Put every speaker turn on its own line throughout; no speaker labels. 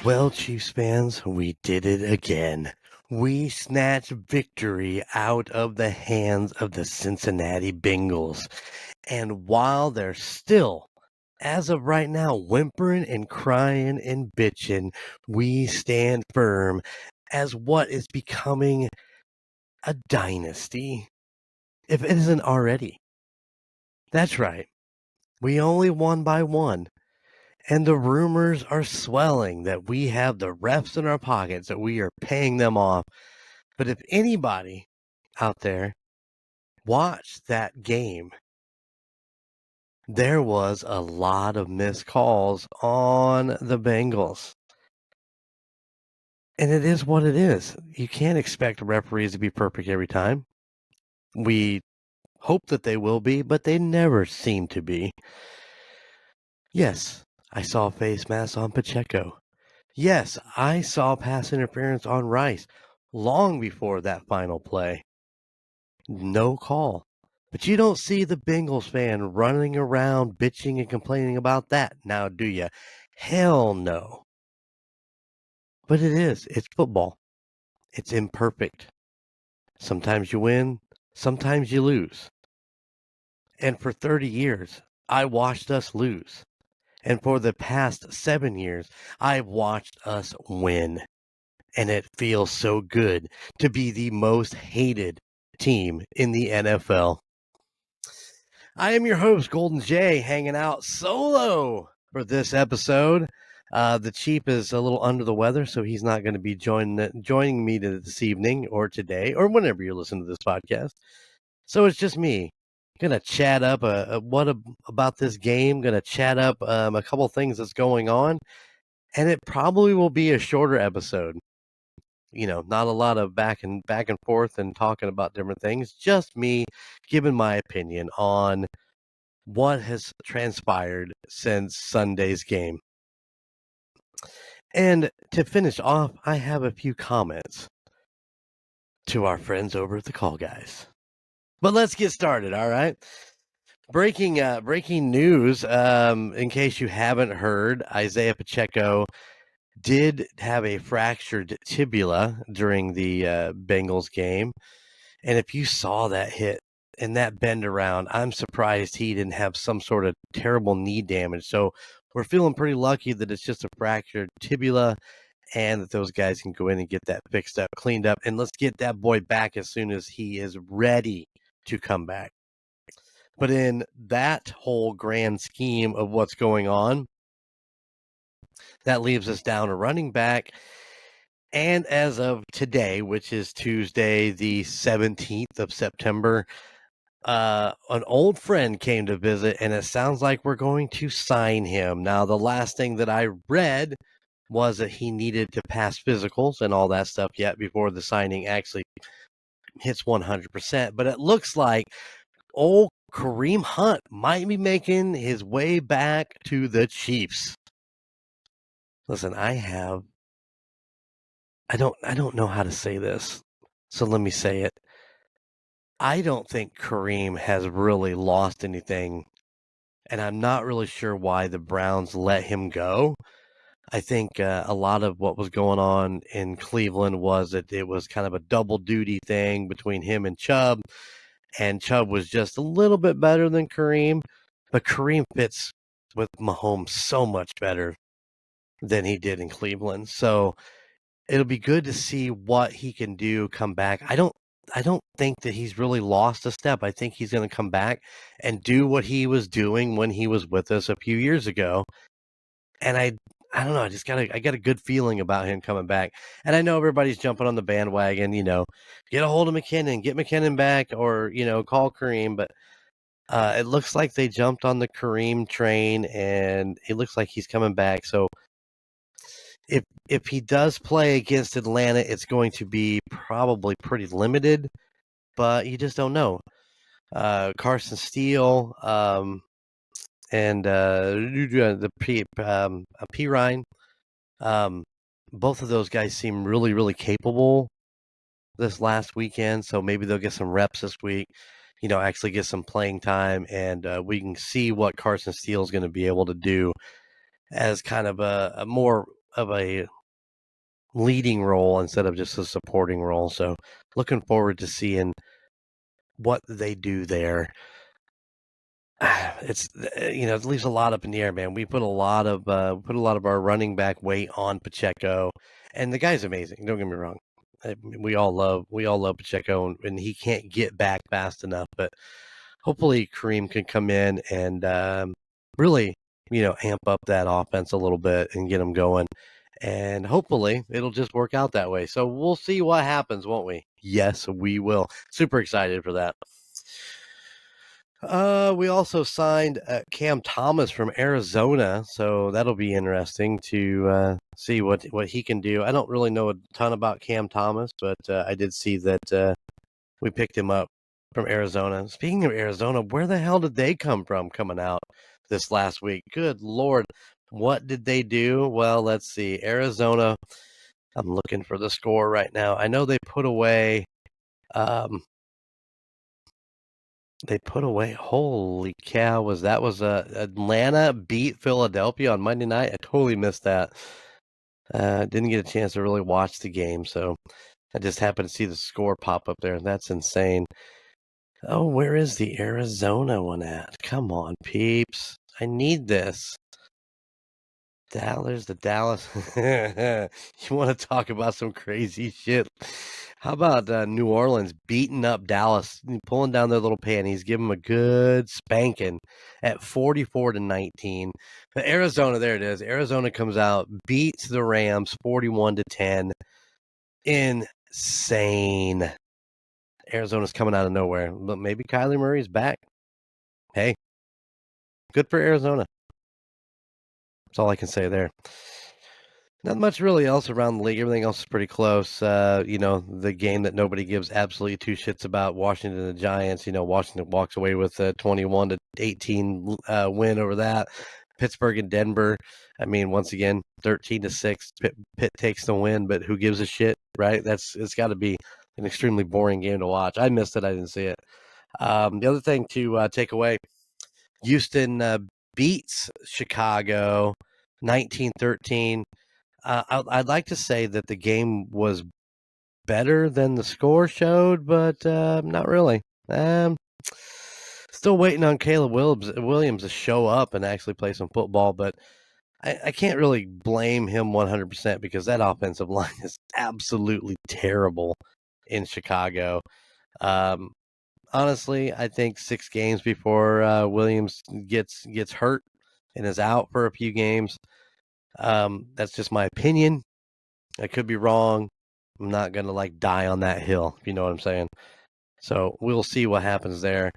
Well, Chiefs fans, we did it again. We snatched victory out of the hands of the Cincinnati Bengals. And while they're still, as of right now, whimpering and crying and bitching, we stand firm as what is becoming a dynasty, if it isn't already. That's right. We only won by one. And the rumors are swelling that we have the refs in our pockets, that we are paying them off. But if anybody out there watched that game, there was a lot of missed calls on the Bengals. And it is what it is. You can't expect referees to be perfect every time. We hope that they will be, but they never seem to be. Yes, I saw face masks on Pacheco. Yes, I saw pass interference on Rice long before that final play. No call. But you don't see the Bengals fan running around bitching and complaining about that now, do you? Hell no. But it is. It's football. It's imperfect. Sometimes you win, sometimes you lose. And for 30 years, I watched us lose. And for the past 7 years, I've watched us win. And it feels so good to be the most hated team in the NFL. I am your host, Golden Jay, hanging out solo for this episode. The Chief is a little under the weather, so he's not going to be joining me this evening or today or whenever you listen to this podcast. So it's just me. Gonna chat up about this game. Gonna chat up a couple things that's going on, and it probably will be a shorter episode. Not a lot of back and forth and talking about different things. Just me giving my opinion on what has transpired since Sunday's game. And to finish off, I have a few comments to our friends over at the Call Guys. But let's get started, all right? Breaking news, in case you haven't heard, Isaiah Pacheco did have a fractured tibia during the Bengals game. And if you saw that hit and that bend around, I'm surprised he didn't have some sort of terrible knee damage. So we're feeling pretty lucky that it's just a fractured tibia and that those guys can go in and get that fixed up, cleaned up. And let's get that boy back as soon as he is ready to come back. But in that whole grand scheme of what's going on, that leaves us down a running back. And as of today, which is Tuesday, the 17th of September, an old friend came to visit, and it sounds like we're going to sign him. Now, the last thing that I read was that he needed to pass physicals and all that stuff yet before the signing actually hits 100%. But it looks like old Kareem Hunt might be making his way back to the Chiefs. Listen, I don't know how to say this, so let me say it. I don't think Kareem has really lost anything, and I'm not really sure why the Browns let him go. I think a lot of what was going on in Cleveland was that it was kind of a double duty thing between him and Chubb was just a little bit better than Kareem, but Kareem fits with Mahomes so much better than he did in Cleveland. So it'll be good to see what he can do come back. I don't think that he's really lost a step. I think he's going to come back and do what he was doing when he was with us a few years ago. And I don't know. I got a good feeling about him coming back. And I know everybody's jumping on the bandwagon. Get a hold of McKinnon, get McKinnon back, or call Kareem. But it looks like they jumped on the Kareem train, and it looks like he's coming back. So if he does play against Atlanta, it's going to be probably pretty limited, but you just don't know. Carson Steele and the P. Ryan, both of those guys seem really, really capable this last weekend, so maybe they'll get some reps this week, actually get some playing time, and we can see what Carson Steele is going to be able to do as kind of a more of a leading role instead of just a supporting role. So looking forward to seeing what they do there. It's it leaves a lot up in the air, man. We put a lot of our running back weight on Pacheco, and the guy's amazing. Don't get me wrong. We all love Pacheco, and he can't get back fast enough. But hopefully Kareem can come in and really, amp up that offense a little bit and get them going. And hopefully it'll just work out that way. So we'll see what happens, won't we? Yes, we will. Super excited for that. We also signed Cam Thomas from Arizona, so that'll be interesting to see what he can do. I don't really know a ton about Cam Thomas, but I did see that we picked him up from Arizona. Speaking of Arizona, where the hell did they come from coming out this last week? Good Lord. What did they do? Well, let's see. Arizona, I'm looking for the score right now. I know they put away holy cow, was Atlanta beat Philadelphia on Monday night? I totally missed that. Didn't get a chance to really watch the game, so I just happened to see the score pop up there. That's insane. Oh, where is the Arizona one at? Come on, peeps. I need this. The Dallas. You want to talk about some crazy shit? How about New Orleans beating up Dallas, pulling down their little panties, give them a good spanking at 44-19. But Arizona, there it is. Arizona comes out, beats the Rams 41-10. Insane. Arizona's coming out of nowhere, but maybe Kyler Murray's back. Hey, good for Arizona. That's all I can say there. Not much really else around the league. Everything else is pretty close. The game that nobody gives absolutely two shits about, Washington and the Giants. Washington walks away with a 21-18 win over that. Pittsburgh and Denver. I mean, once again, 13-6. Pitt takes the win, but who gives a shit, right? It's got to be an extremely boring game to watch. I missed it. I didn't see it. The other thing to take away, Houston beats Chicago 19-13. I'd like to say that the game was better than the score showed, but not really. Still waiting on Caleb Williams to show up and actually play some football, but I can't really blame him 100% because that offensive line is absolutely terrible in Chicago. Honestly, I think 6 games before Williams gets hurt and is out for a few games. That's just my opinion. I could be wrong. I'm not going to die on that hill, if you know what I'm saying. So we'll see what happens there.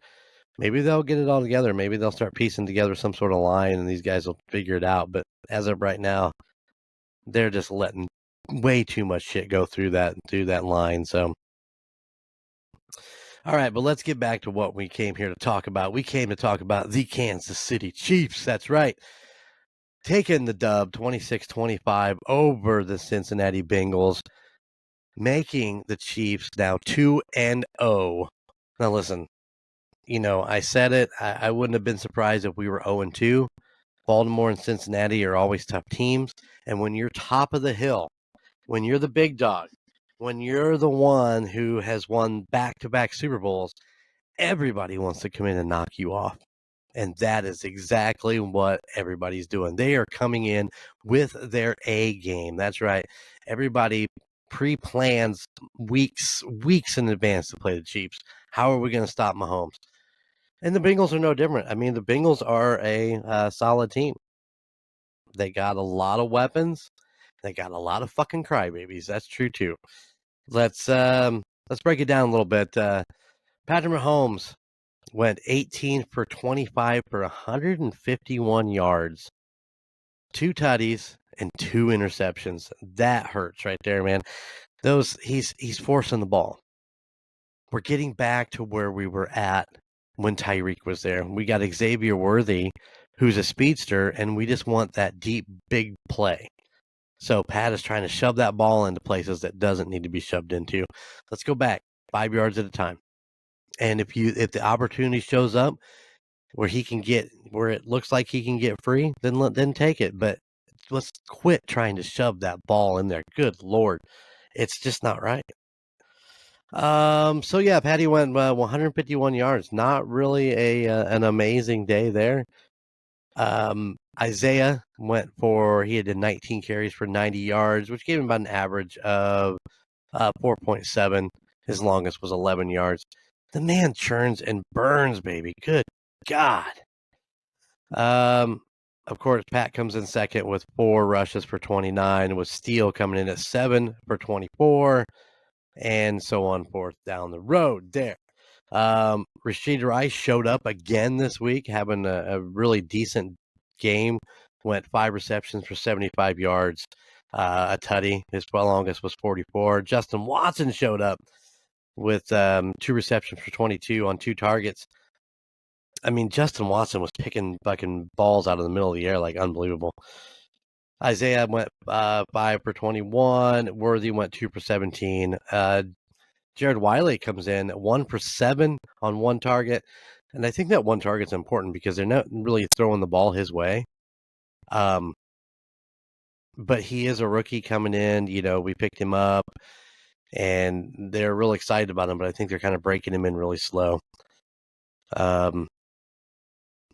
Maybe they'll get it all together. Maybe they'll start piecing together some sort of line and these guys will figure it out. But as of right now, they're just letting way too much shit go through that line. So, all right, but let's get back to what we came here to talk about. We came to talk about the Kansas City Chiefs. That's right. Taking the dub 26-25 over the Cincinnati Bengals, making the Chiefs now 2-0. Now listen, I said it. I wouldn't have been surprised if we were 0-2. Baltimore and Cincinnati are always tough teams. And when you're top of the hill, when you're the big dog, when you're the one who has won back-to-back Super Bowls, everybody wants to come in and knock you off. And that is exactly what everybody's doing. They are coming in with their A game. That's right. Everybody pre-plans weeks in advance to play the Chiefs. How are we going to stop Mahomes? And the Bengals are no different. I mean, the Bengals are a solid team. They got a lot of weapons. They got a lot of fucking crybabies. That's true too. Let's break it down a little bit. Patrick Mahomes went 18 for 25 for 151 yards, 2 tutties, and 2 interceptions. That hurts right there, man. He's forcing the ball. We're getting back to where we were at when Tyreek was there. We got Xavier Worthy, who's a speedster, and we just want that deep, big play. So Pat is trying to shove that ball into places that doesn't need to be shoved into. Let's go back 5 yards at a time. And if the opportunity shows up where it looks like he can get free, then take it. But let's quit trying to shove that ball in there. Good Lord. It's just not right. So yeah, Patty went 151 yards. Not really an amazing day there. Isaiah he had 19 carries for 90 yards, which gave him about an average of 4.7. His longest was 11 yards. The man churns and burns, baby. Good God. Of course, Pat comes in second with 4 rushes for 29, with Steele coming in at 7 for 24, and so on forth down the road there. Rashid Rice showed up again this week, having a really decent game. Went 5 receptions for 75 yards, a tutty. His longest was 44. Justin Watson showed up with 2 receptions for 22 on 2 targets. I mean, Justin Watson was picking fucking balls out of the middle of the air like unbelievable. Isaiah went 5 for 21. Worthy went 2 for 17. Jared Wiley comes in 1 for 7 on 1 target. And I think that 1 target's important because they're not really throwing the ball his way. But he is a rookie coming in. You know, we picked him up, and they're really excited about him, but I think they're kind of breaking him in really slow.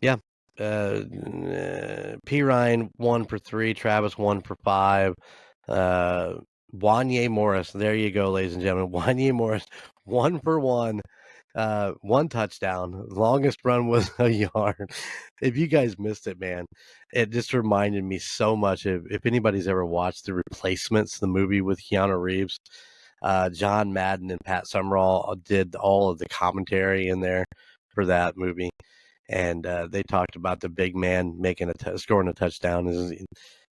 Yeah. P. Ryan 1 for 3. Travis 1 for 5. Wanye Morris. There you go, ladies and gentlemen. Wanye Morris 1 for 1. 1 touchdown. Longest run was a yard. If you guys missed it, man, it just reminded me so much of, if anybody's ever watched The Replacements, the movie with Keanu Reeves. John Madden and Pat Summerall did all of the commentary in there for that movie, and they talked about the big man making scoring a touchdown.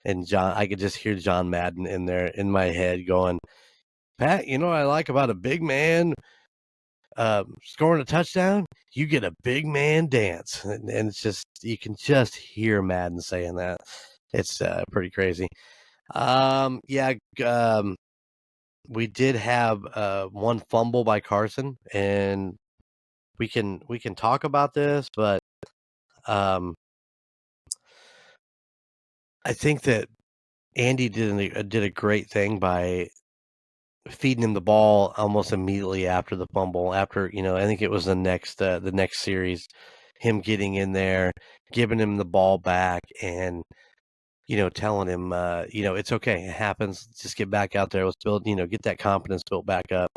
And John, I could just hear John Madden in there in my head going, "Pat, you know what I like about a big man scoring a touchdown? You get a big man dance." And it's just, you can just hear Madden saying that. It's pretty crazy. We did have 1 fumble by Carson, and we can talk about this, but I think that Andy did a great thing by feeding him the ball almost immediately after the fumble. After, I think it was the next series, him getting in there, giving him the ball back, and telling him, it's okay, it happens. Just get back out there. Let's build, get that confidence built back up.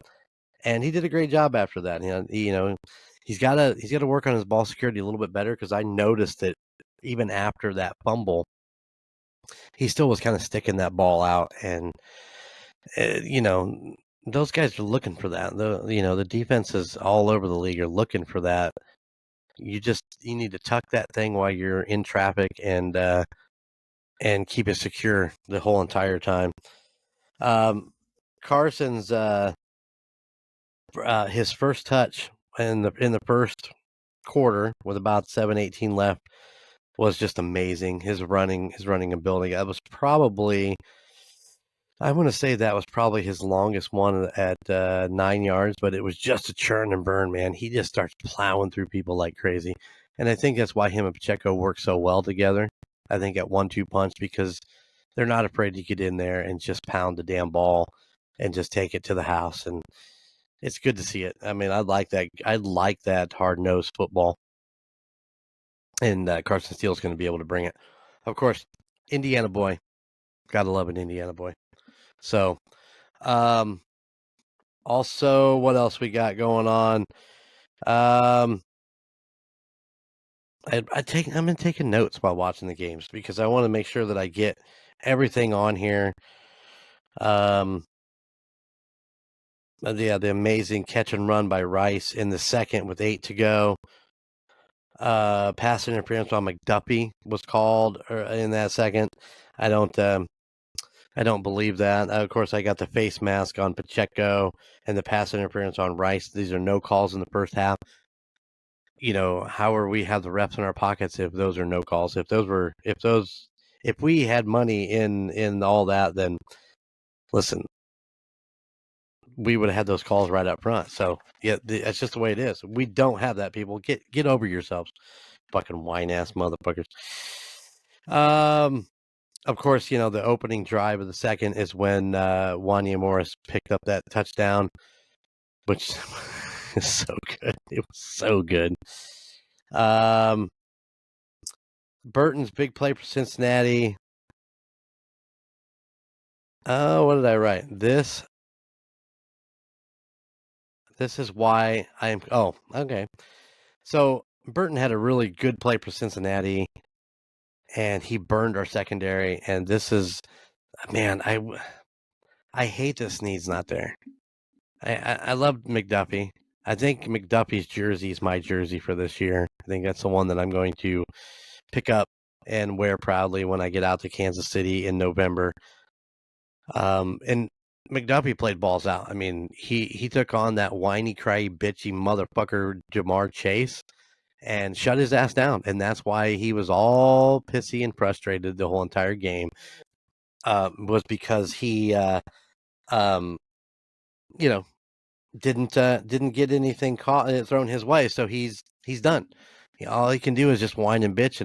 And he did a great job after that. He's got to work on his ball security a little bit better, because I noticed that even after that fumble, he still was kind of sticking that ball out, and those guys are looking for that. The defenses all over the league are looking for that. You need to tuck that thing while you're in traffic, and keep it secure the whole entire time. Carson's his first touch in the first quarter with about 7:18 left was just amazing. His running and building. That was probably, I want to say that was probably his longest one at 9 yards, but it was just a churn and burn, man. He just starts plowing through people like crazy. And I think that's why him and Pacheco work so well together. I think at 1-2 punch, because they're not afraid to get in there and just pound the damn ball and just take it to the house. And it's good to see it. I mean, I like that hard-nosed football. And Carson Steele's going to be able to bring it. Of course, Indiana boy. Gotta love an Indiana boy. So, also, what else we got going on? I've been taking notes while watching the games, because I want to make sure that I get everything on here. The amazing catch and run by Rice in the second with 8 to go. Pass interference on McDuffie was called in that second. I don't believe that. Of course, I got the face mask on Pacheco and the pass interference on Rice. These are no calls in the first half. How are we have the refs in our pockets if those are no calls? If we had money in all that, then listen, we would have had those calls right up front. So yeah, that's just the way it is. We don't have that, people. Get over yourselves, fucking whine ass motherfuckers. Of course, the opening drive of the second is when Wanya Morris picked up that touchdown, which is so good. It was so good. Burton's big play for Cincinnati. Oh, what did I write? This is why I am. Oh, okay. So Burton had a really good play for Cincinnati, and he burned our secondary. And this is, man, I hate that Snead's not there. I love McDuffie. I think McDuffie's jersey is my jersey for this year. I think that's the one that I'm going to pick up and wear proudly when I get out to Kansas City in November. And McDuffie played balls out. I mean, he took on that whiny, cryy, bitchy motherfucker Jamar Chase and shut his ass down. And that's why he was all pissy and frustrated the whole entire game. Was because he, you know, didn't get anything caught thrown his way. So he's done. All he can do is just whine and bitch.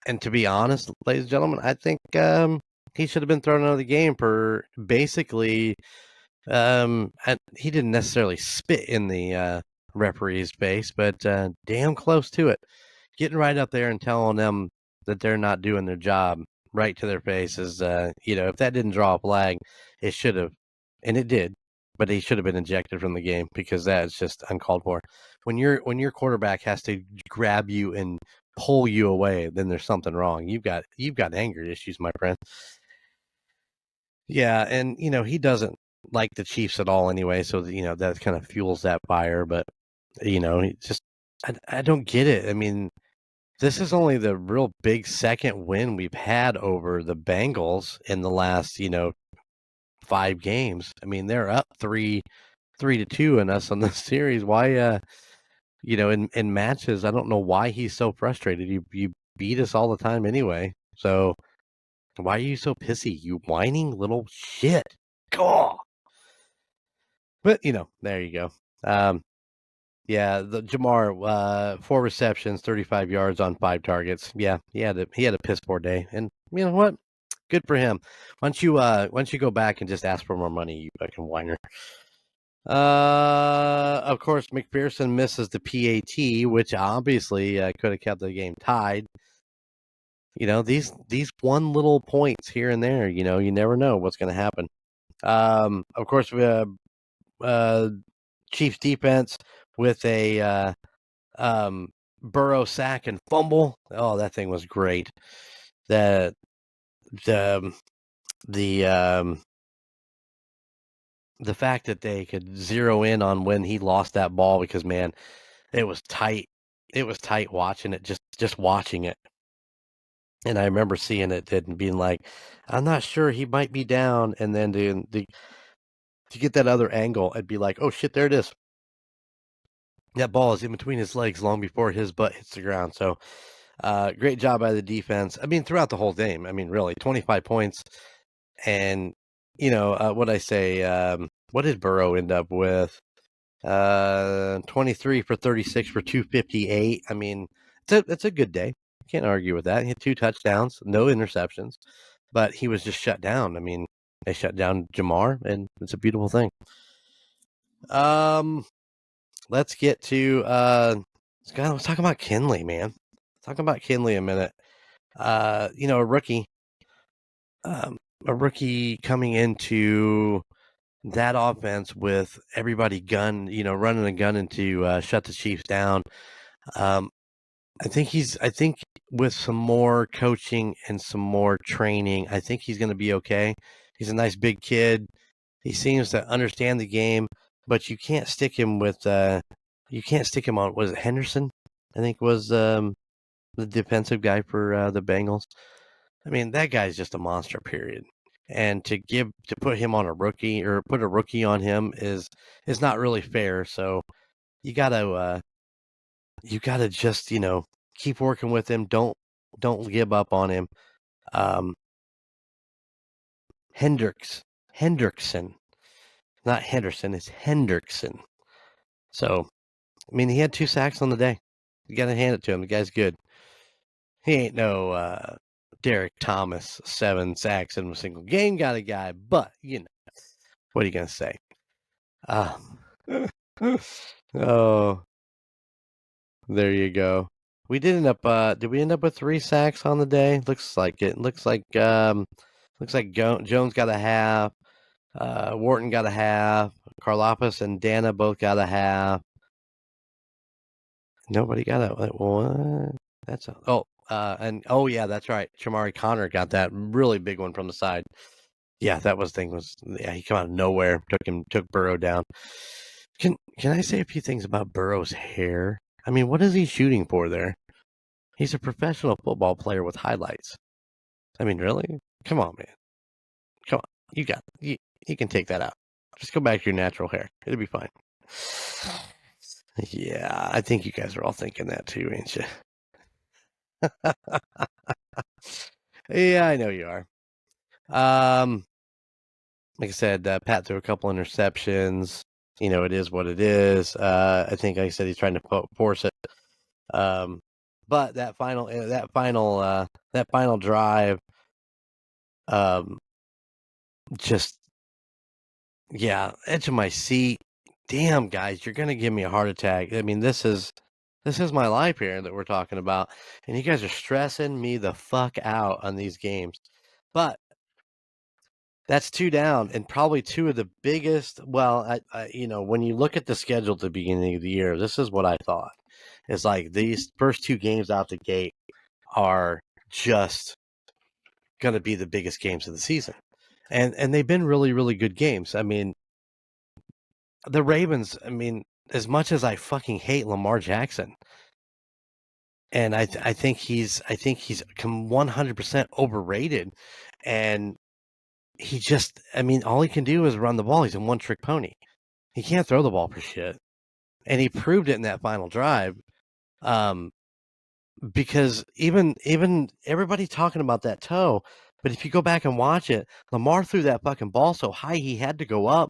And to be honest, ladies and gentlemen, I think he should have been thrown out of the game for basically. He didn't necessarily spit in the referee's face, but damn close to it. Getting right up there and telling them that they're not doing their job right to their faces. If that didn't draw a flag, it should have, and it did. But he should have been ejected from the game because that's just uncalled for. When your quarterback has to grab you and pull you away, then there's something wrong. You've got anger issues, my friend. Yeah, and he doesn't like the Chiefs at all anyway, so that kind of fuels that fire. But he just I don't get it. I mean, this is only the real big second win we've had over the Bengals in the last 5 games. I mean, they're up 3-2 in us on this series. Why? In matches, I don't know why he's so frustrated. You beat us all the time anyway, so. Why are you so pissy, you whining little shit? Gah! But there you go. Yeah, the Jamar, 4 receptions, 35 yards on 5 targets. Yeah, he had a piss poor day, and you know what? Good for him. Once you go back and just ask for more money, you fucking whiner. Of course, McPherson misses the PAT, which obviously could have kept the game tied. These one little points here and there, you never know what's going to happen. Of course, we Chiefs defense with a Burrow sack and fumble. Oh, that thing was great. The fact that they could zero in on when he lost that ball, because man, it was tight. It was tight watching it, just watching it. And I remember seeing it and being like, I'm not sure, he might be down. And then to get that other angle, I'd be like, oh shit, there it is. That ball is in between his legs long before his butt hits the ground. So great job by the defense. I mean, throughout the whole game. I mean, really, 25 points. And, what I say, what did Burrow end up with? 23 for 36 for 258. I mean, it's a good day. Can't argue with that. He had 2 touchdowns, no interceptions, but he was just shut down. I mean, they shut down Jamar, and it's a beautiful thing. Let's get to let's talk about Kinley, man. Talk about Kinley a minute. A rookie coming into that offense with everybody running a gun into shut the Chiefs down. I think with some more coaching and some more training, I think he's going to be okay. He's a nice big kid. He seems to understand the game, but you can't stick him on, was it Henderson? I think was the defensive guy for the Bengals. I mean, that guy's just a monster, period. And to put him on a rookie or put a rookie on him is not really fair. So you gotta just keep working with him. Don't give up on him. Hendrickson, not Henderson. It's Hendrickson. So I mean, he had 2 sacks on the day. You got to hand it to him. The guy's good. He ain't no Derek Thomas, 7 sacks in a single game, got a guy, but, what are you going to say? Oh, there you go. We did did we end up with 3 sacks on the day? Looks like it. Looks like Jones got a half, Wharton got a half, Karlaftis and Dana both got a half. Nobody got a what? Yeah, that's right. Shamari Connor got that really big one from the side. Yeah, he came out of nowhere, took Burrow down. Can I say a few things about Burrow's hair? I mean, what is he shooting for there? He's a professional football player with highlights. I mean, really? Come on, man. Come on. You can take that out. Just go back to your natural hair. It'll be fine. Yeah, I think you guys are all thinking that too, ain't you? Yeah, I know you are. Like I said, Pat threw a couple interceptions. It is what it is. I think, like I said, he's trying to force it. But that final drive, just edge of my seat. Damn, guys, you're gonna give me a heart attack. I mean, this is my life here that we're talking about, and you guys are stressing me the fuck out on these games. But that's 2 down, and probably 2 of the biggest. Well, when you look at the schedule at the beginning of the year, this is what I thought. It's like these first 2 games out the gate are just going to be the biggest games of the season, and they've been really, really good games. I mean, the Ravens. I mean, as much as I fucking hate Lamar Jackson, and I think he's 100% overrated, and all he can do is run the ball. He's a one-trick pony. He can't throw the ball for shit. And he proved it in that final drive. Because even everybody talking about that toe, but if you go back and watch it, Lamar threw that fucking ball so high he had to go up.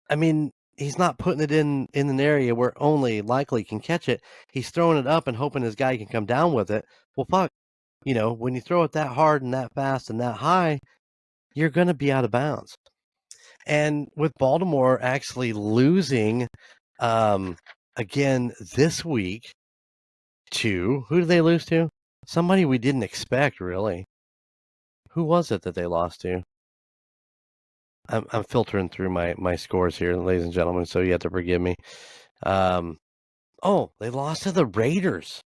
I mean, he's not putting it in an area where only likely can catch it. He's throwing it up and hoping his guy can come down with it. Well, fuck. When you throw it that hard and that fast and that high, you're going to be out of bounds. And with Baltimore actually losing again this week to, who did they lose to? Somebody we didn't expect, really. Who was it that they lost to? I'm filtering through my scores here, ladies and gentlemen, so you have to forgive me. They lost to the Raiders.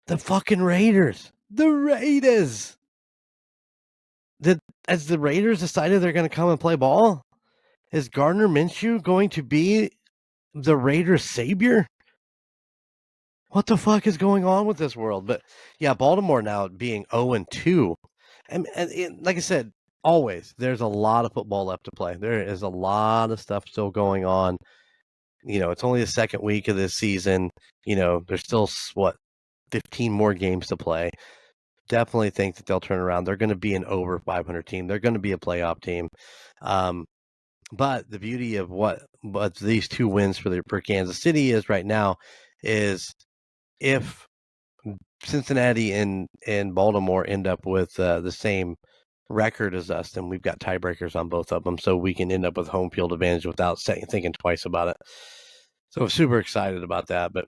The fucking Raiders. The Raiders. As the Raiders decided they're going to come and play ball? Is Gardner Minshew going to be the Raiders' savior? What the fuck is going on with this world? But yeah, Baltimore now being 0-2. And like I said, always, there's a lot of football left to play. There is a lot of stuff still going on. It's only the second week of this season. There's still, 15 more games to play. Definitely think that they'll turn around. They're going to be an over 500 team. They're going to be a playoff team. But the beauty of what these 2 wins for Kansas City is right now is if Cincinnati and Baltimore end up with the same record as us, then we've got tiebreakers on both of them, so we can end up with home field advantage without thinking twice about it. So I'm super excited about that. But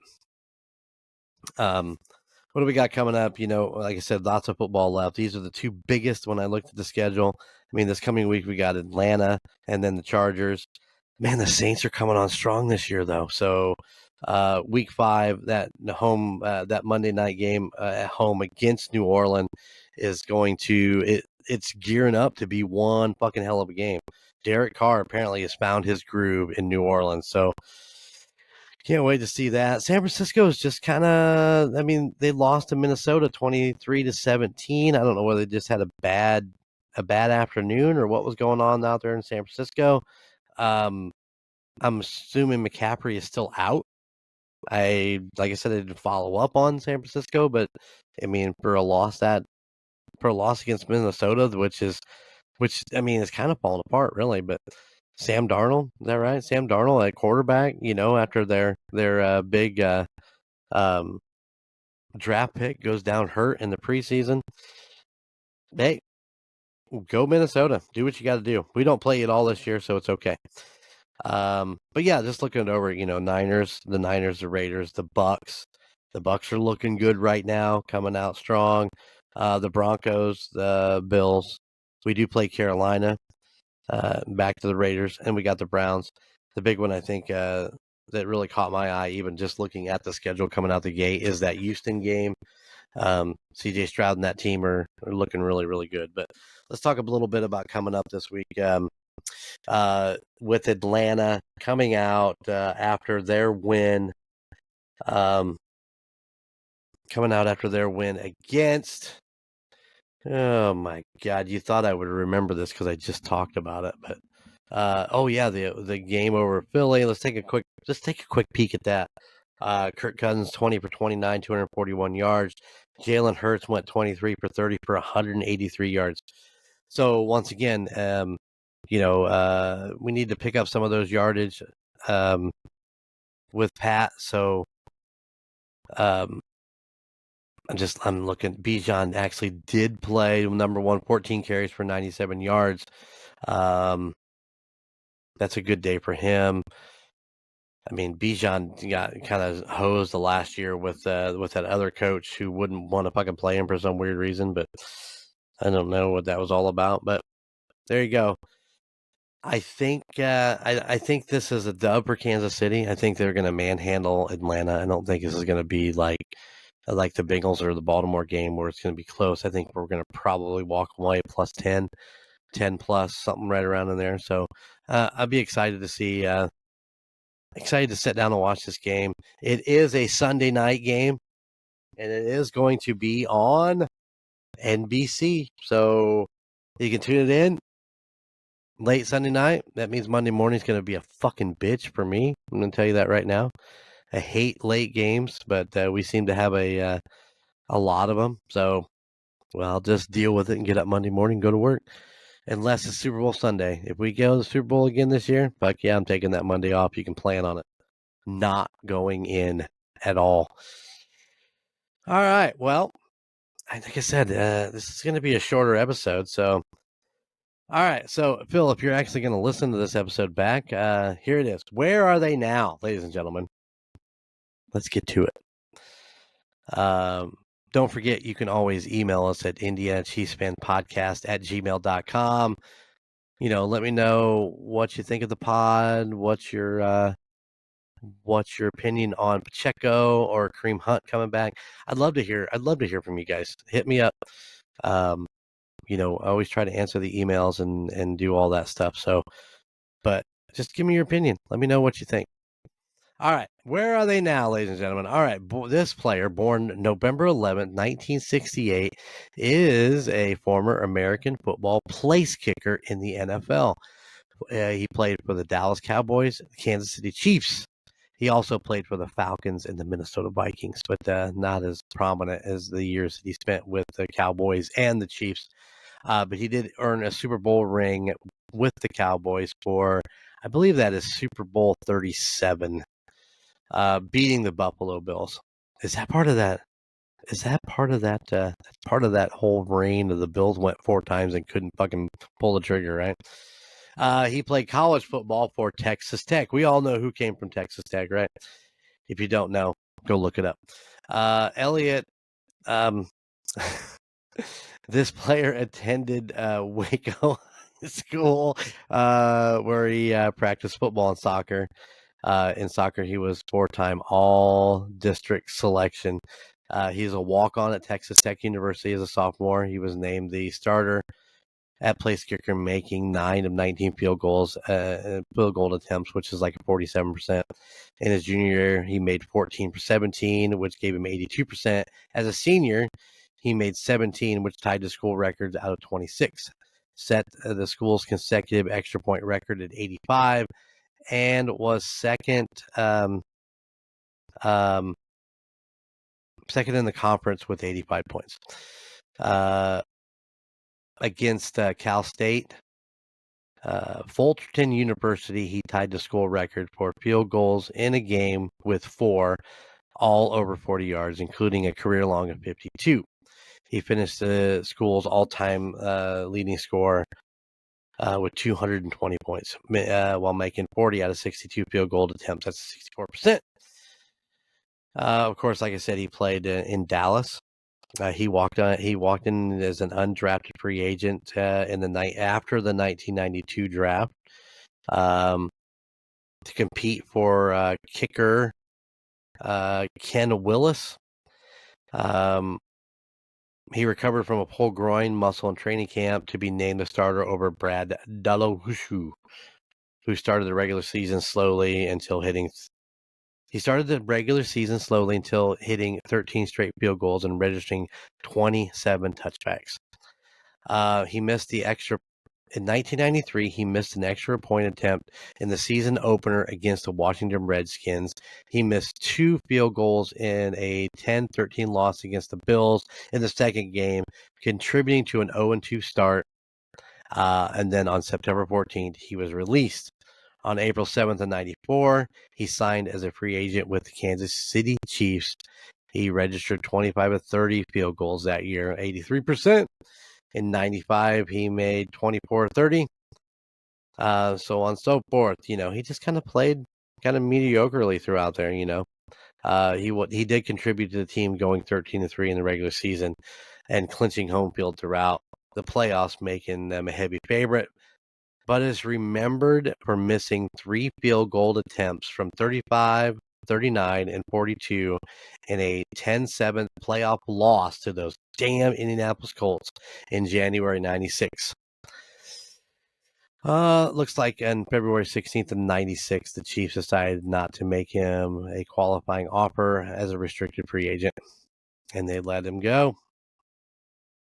what do we got coming up? Like I said, lots of football left. These are the 2 biggest when I looked at the schedule. I mean, this coming week we got Atlanta and then the Chargers. Man, the Saints are coming on strong this year, though. So week 5, that Monday night game at home against New Orleans is going to it's gearing up to be one fucking hell of a game. Derek Carr apparently has found his groove in New Orleans, so can't wait to see that. San Francisco is just kind of, I mean, they lost to Minnesota 23-17. I don't know whether they just had a bad afternoon or what was going on out there in San Francisco. I'm assuming McCaffrey is still out. Like I said, I didn't follow up on San Francisco, but I mean, for a loss against Minnesota, which I mean, is kind of falling apart, really. But Sam Darnold, is that right? Sam Darnold at quarterback, after their big draft pick goes down hurt in the preseason, hey, go Minnesota. Do what you got to do. We don't play it all this year, so it's okay. But yeah, just looking it over, Niners, the Raiders, the Bucks. The Bucks are looking good right now, coming out strong. The Broncos, the Bills. We do play Carolina. Back to the Raiders, and we got the Browns. The big one, I think, that really caught my eye, even just looking at the schedule coming out the gate, is that Houston game. CJ Stroud and that team are looking really, really good. But let's talk a little bit about coming up this week. With Atlanta coming out after their win, against. Oh my God! You thought I would remember this because I just talked about it, but oh yeah, the game over Philly. Let's take a quick peek at that. Kirk Cousins 20 for 29, 241 yards. Jalen Hurts went 23 for 30 for 183 yards. So once again, we need to pick up some of those yardage with Pat. So I'm looking. Bijan actually did play number 1, 14 carries for 97 yards. That's a good day for him. I mean, Bijan got kind of hosed the last year with that other coach who wouldn't want to fucking play him for some weird reason, but I don't know what that was all about. But there you go. I think I think this is a dub for Kansas City. I think they're going to manhandle Atlanta. I don't think this is going to be like the Bengals or the Baltimore game where it's going to be close. I think we're going to probably walk away plus 10 plus, something right around in there. So I'd be excited to see. Excited to sit down and watch this game. It is a Sunday night game, and it is going to be on NBC. So you can tune it in late Sunday night. That means Monday morning is going to be a fucking bitch for me. I'm going to tell you that right now. I hate late games, but we seem to have a lot of them. So, well, I'll just deal with it and get up Monday morning and go to work. Unless it's Super Bowl Sunday. If we go to the Super Bowl again this year, fuck yeah, I'm taking that Monday off. You can plan on it. Not going in at all. All right. Well, like I said, this is going to be a shorter episode. So, all right. So, Phil, if you're actually going to listen to this episode back, here it is. Where are they now, ladies and gentlemen? Let's get to it. Don't forget, you can always email us at inchiefsfanspodcast@gmail.com. Let me know what you think of the pod. What's your opinion on Pacheco or Kareem Hunt coming back? I'd love to hear from you guys. Hit me up. I always try to answer the emails and do all that stuff. So, but just give me your opinion. Let me know what you think. All right. Where are they now, ladies and gentlemen? All right. This player, born November 11th, 1968, is a former American football place kicker in the NFL. He played for the Dallas Cowboys, the Kansas City Chiefs. He also played for the Falcons and the Minnesota Vikings, but not as prominent as the years that he spent with the Cowboys and the Chiefs. But he did earn a Super Bowl ring with the Cowboys for, I believe that is Super Bowl 37, beating the Buffalo Bills. Is that part of that? Is that part of that? That's part of that whole reign of the Bills went 4 times and couldn't fucking pull the trigger, right? He played college football for Texas Tech. We all know who came from Texas Tech, right? If you don't know, go look it up. Elliott, this player attended Waco School, where he practiced football and soccer. In soccer, he was 4-time all-district selection. He's a walk-on at Texas Tech University as a sophomore. He was named the starter at place kicker, making 9 of 19 field goal attempts, which is like 47%. In his junior year, he made 14 for 17, which gave him 82%. As a senior, he made 17, which tied the school records out of 26. Set the school's consecutive extra point record at 85, and was second in the conference with 85 points. Against Cal State, Fullerton University, he tied the school record for field goals in a game with 4. all over 40 yards, including a career long of 52. He finished the school's all-time leading scorer with 220 points, while making 40 out of 62 field goal attempts. That's 64%. Of course, like I said, he played in Dallas. He walked in as an undrafted free agent in the night after the 1992 draft to compete for kicker Ken Willis. He recovered from a pulled groin muscle in training camp to be named the starter over Brad Dallohushu, who started the regular season slowly until hitting. He started the regular season slowly until hitting 13 straight field goals and registering 27 touchbacks. He missed the extra. In 1993, he missed an extra point attempt in the season opener against the Washington Redskins. He missed 2 field goals in a 10-13 loss against the Bills in the second game, contributing to an 0-2 start. And then on September 14th, he was released. On April 7th of 94, he signed as a free agent with the Kansas City Chiefs. He registered 25 of 30 field goals that year, 83%. In 95, he made 24 of 30. So on and so forth. He just kind of played kind of mediocrely throughout there, He did contribute to the team going 13-3 in the regular season and clinching home field throughout the playoffs, making them a heavy favorite, but is remembered for missing 3 field goal attempts from 35, 39, and 42 in a 10-7 playoff loss to those damn Indianapolis Colts in January 96. Looks like on February 16th of 96, the Chiefs decided not to make him a qualifying offer as a restricted free agent, and they let him go.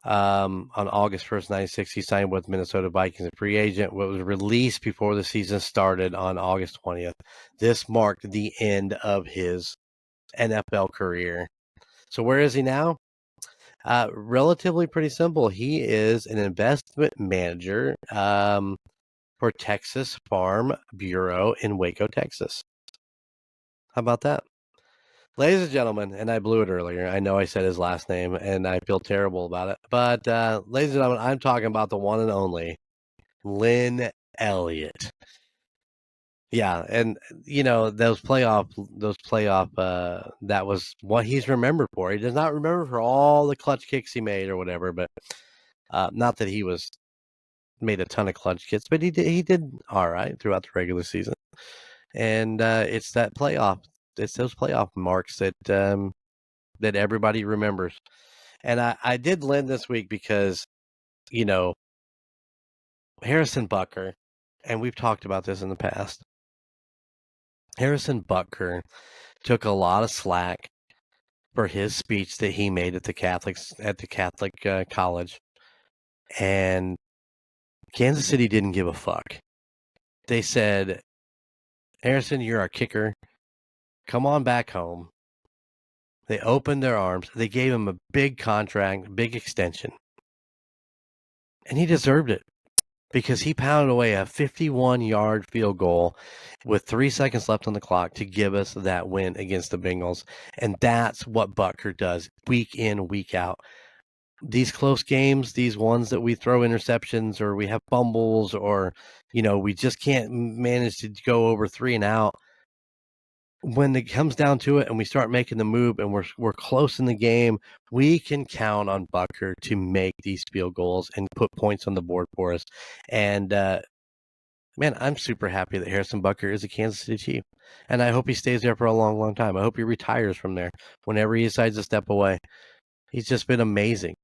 On August 1st, 96, he signed with Minnesota Vikings a free agent, what was released before the season started on August 20th. This marked the end of his NFL career. So where is he now? Relatively pretty simple. He is an investment manager for Texas Farm Bureau in Waco, Texas. How about that? Ladies and gentlemen, and I blew it earlier. I know I said his last name, and I feel terrible about it. But, ladies and gentlemen, I'm talking about the one and only Lynn Elliott. Yeah, and that was what he's remembered for. He does not remember for all the clutch kicks he made or whatever, but not that he made a ton of clutch kicks, but he did all right throughout the regular season. And it's those playoff marks that everybody remembers. And I did Lynn this week because Harrison Butker, and we've talked about this in the past. Harrison Butker took a lot of slack for his speech that he made at the Catholic college, and Kansas City didn't give a fuck. They said, "Harrison, you're our kicker. Come on back home." They opened their arms. They gave him a big contract, big extension, and he deserved it. Because he pounded away a 51-yard field goal with 3 seconds left on the clock to give us that win against the Bengals. And that's what Butker does week in, week out. These close games, these ones that we throw interceptions or we have fumbles or, we just can't manage to go over 3 and out. When it comes down to it and we start making the move and we're close in the game, we can count on Butker to make these field goals and put points on the board for us. And, man, I'm super happy that Harrison Butker is a Kansas City Chief. And I hope he stays there for a long, long time. I hope he retires from there whenever he decides to step away. He's just been amazing.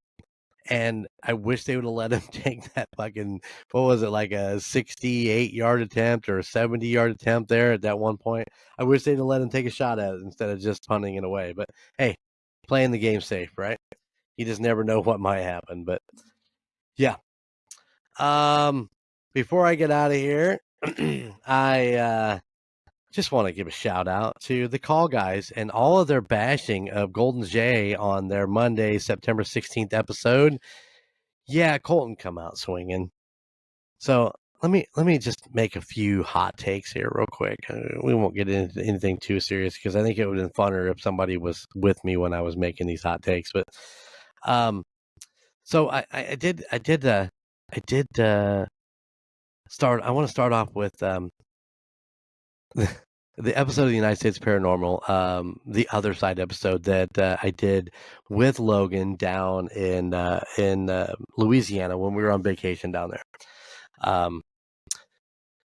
And I wish they would have let him take that fucking, what was it, like a 68-yard attempt or a 70-yard attempt there at that one point. I wish they'd have let him take a shot at it instead of just punting it away. But, hey, playing the game safe, right? You just never know what might happen. But, yeah. Before I get out of here, I just want to give a shout out to the Call Guys and all of their bashing of Golden Jay on their Monday, September 16th episode. Yeah, Colton come out swinging. So let me just make a few hot takes here real quick. We won't get into anything too serious because I think it would have been funner if somebody was with me when I was making these hot takes. But so I did start. I want to start off with the episode of the United States Paranormal, the other side episode that I did with Logan down in Louisiana when we were on vacation down there.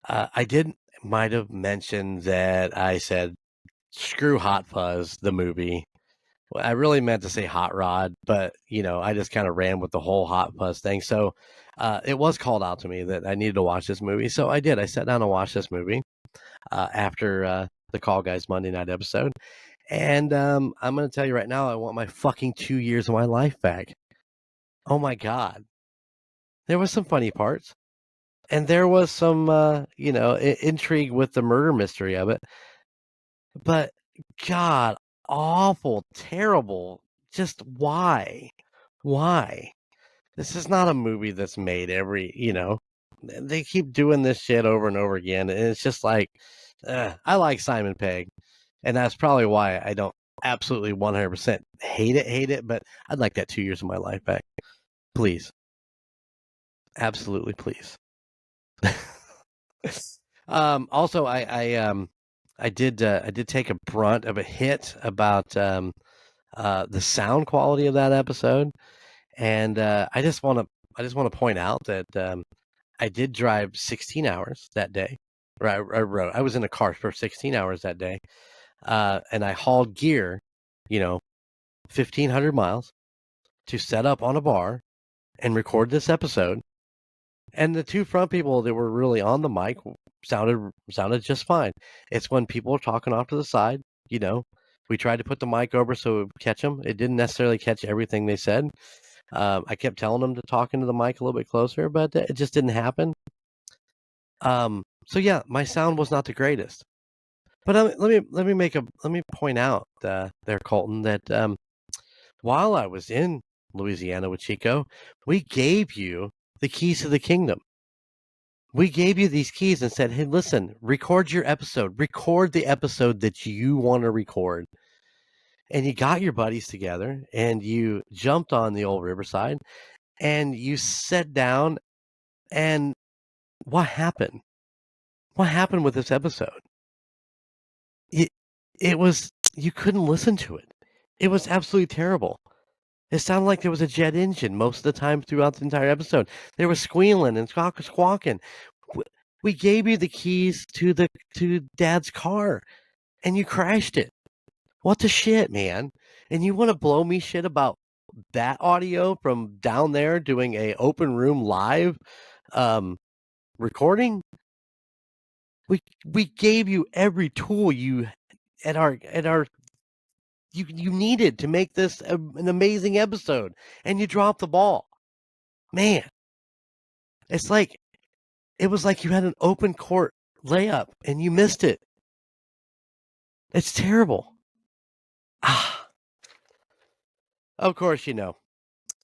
I did might have mentioned that I said screw Hot Fuzz the movie. Well, I really meant to say Hot Rod, but I just kind of ran with the whole Hot Fuzz thing. So it was called out to me that I needed to watch this movie. So I did. I sat down and watched this movie after the Call Guys Monday night episode. And I'm going to tell you right now, I want my fucking 2 years of my life back. Oh my God. There was some funny parts. And there was some, intrigue with the murder mystery of it. But God, awful, terrible. Just why? Why? This is not a movie that's made they keep doing this shit over and over again. And it's just like, I like Simon Pegg. And that's probably why I don't absolutely 100% hate it, but I'd like that 2 years of my life back. Please. Absolutely, please. Also, I did take a brunt of a hit about the sound quality of that episode, and I just want to point out that I did drive 16 hours that day. I was in a car for 16 hours that day, and I hauled gear, 1,500 miles to set up on a bar and record this episode. And the two front people that were really on the mic sounded just fine. It's when people are talking off to the side, we tried to put the mic over so it would catch them. It didn't necessarily catch everything they said. I kept telling them to talk into the mic a little bit closer, but it just didn't happen. So yeah, my sound was not the greatest. But let me point out there, Colton, that while I was in Louisiana with Chico, we gave you the keys to the kingdom. We gave you these keys and said, hey, listen, record your episode. Record the episode that you want to record. And you got your buddies together and you jumped on the old Riverside and you sat down. And what happened? What happened with this episode? It was, you couldn't listen to it. It was absolutely terrible. It sounded like there was a jet engine most of the time throughout the entire episode. They were squealing and squawking. We gave you the keys to Dad's car, and you crashed it. What the shit, man? And you want to blow me shit about that audio from down there doing a open room live recording? We gave you every tool you needed to make this an amazing episode, and you dropped the ball. Man, it was like you had an open court layup and you missed it. It's terrible. Ah, of course,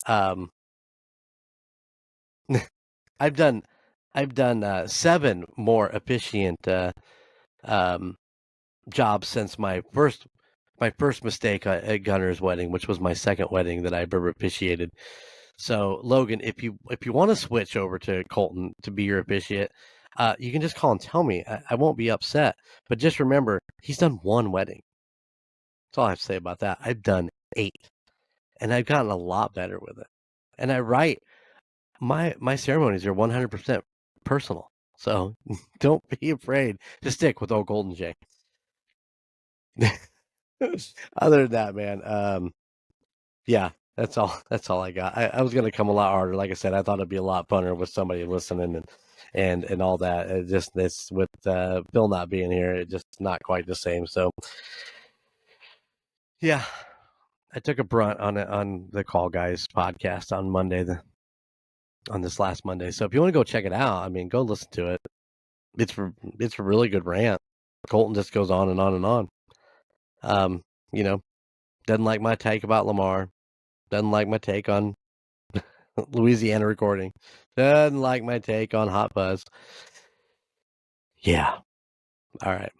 um, I've done 7 more efficient jobs since my first mistake at Gunner's wedding, which was my second wedding that I've ever officiated. So, Logan, if you want to switch over to Colton to be your officiate, you can just call and tell me. I won't be upset. But just remember, he's done 1 wedding. That's all I have to say about that. I've done 8, and I've gotten a lot better with it. And I write my ceremonies are 100% personal. So don't be afraid to stick with old Golden Jay. Other than that, man, yeah, that's all I got. I was gonna come a lot harder. Like I said, I thought it'd be a lot funner with somebody listening and all that. It just this with Bill not being here, it just not quite the same. So yeah, I took a brunt on the Call Guys podcast on Monday, on this last Monday. So if you want to go check it out, I mean, go listen to it. It's a really good rant. Colton just goes on and on and on. You know, doesn't like my take about Lamar. Doesn't like my take on Louisiana recording. Doesn't like my take on Hot Buzz. Yeah. All right.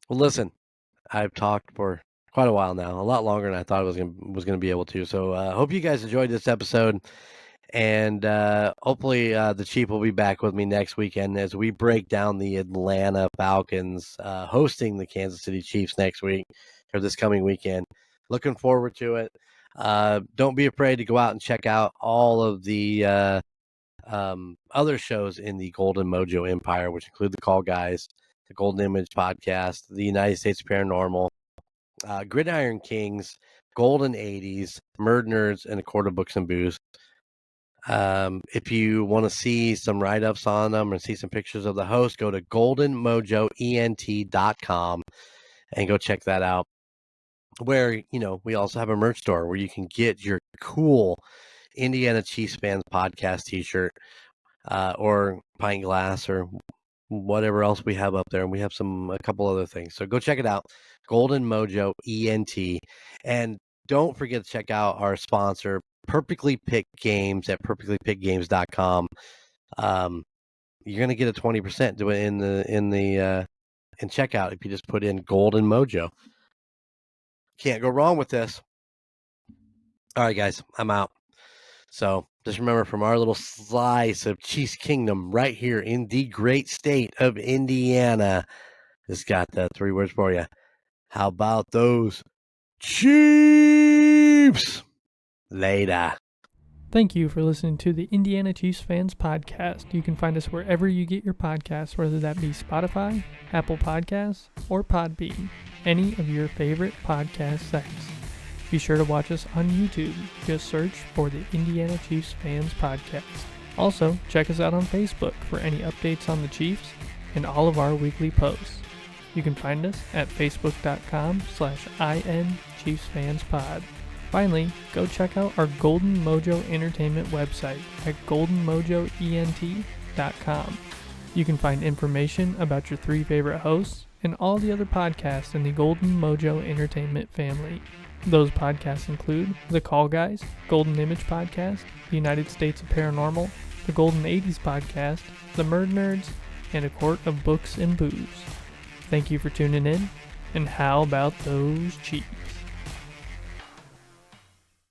Well, listen, I've talked for quite a while now, a lot longer than I thought I was gonna be able to. So hope you guys enjoyed this episode, and hopefully the Chief will be back with me next weekend as we break down the Atlanta Falcons hosting the Kansas City Chiefs next week or this coming weekend. Looking forward to it. Don't be afraid to go out and check out all of the other shows in the Golden Mojo Empire, which include the Call Guys, the Golden Image Podcast, the United States Paranormal, Gridiron Kings, Golden 80s, Murdnerds, and A Quart of Books and Booze. If you want to see some write-ups on them and see some pictures of the host, go to goldenmojoent.com and go check that out. Where, we also have a merch store where you can get your cool Indiana Chiefs Fans Podcast t-shirt or pint glass or whatever else we have up there. And we have a couple other things. So go check it out. Golden Mojo ENT. And don't forget to check out our sponsor, Perfectly Picked Games at perfectlypickedgames.com. You're going to get a 20% in checkout if you just put in Golden Mojo. Can't go wrong with this. All right, guys, I'm out. So just remember, from our little slice of Chiefs Kingdom right here in the great state of Indiana, it's got 3 words for you. How about those Chiefs? Later.
Thank you for listening to the Indiana Chiefs Fans Podcast. You can find us wherever you get your podcasts, whether that be Spotify, Apple Podcasts, or Podbean, any of your favorite podcast sites. Be sure to watch us on YouTube. Just search for the Indiana Chiefs Fans Podcast. Also, check us out on Facebook for any updates on the Chiefs and all of our weekly posts. You can find us at facebook.com/INChiefsFansPod. Finally, go check out our Golden Mojo Entertainment website at goldenmojoent.com. You can find information about your 3 favorite hosts and all the other podcasts in the Golden Mojo Entertainment family. Those podcasts include The Call Guys, Golden Image Podcast, the United States of Paranormal, the Golden 80s Podcast, the Murdnerds, and A Quart of Books and Booze. Thank you for tuning in, and how about those Chiefs?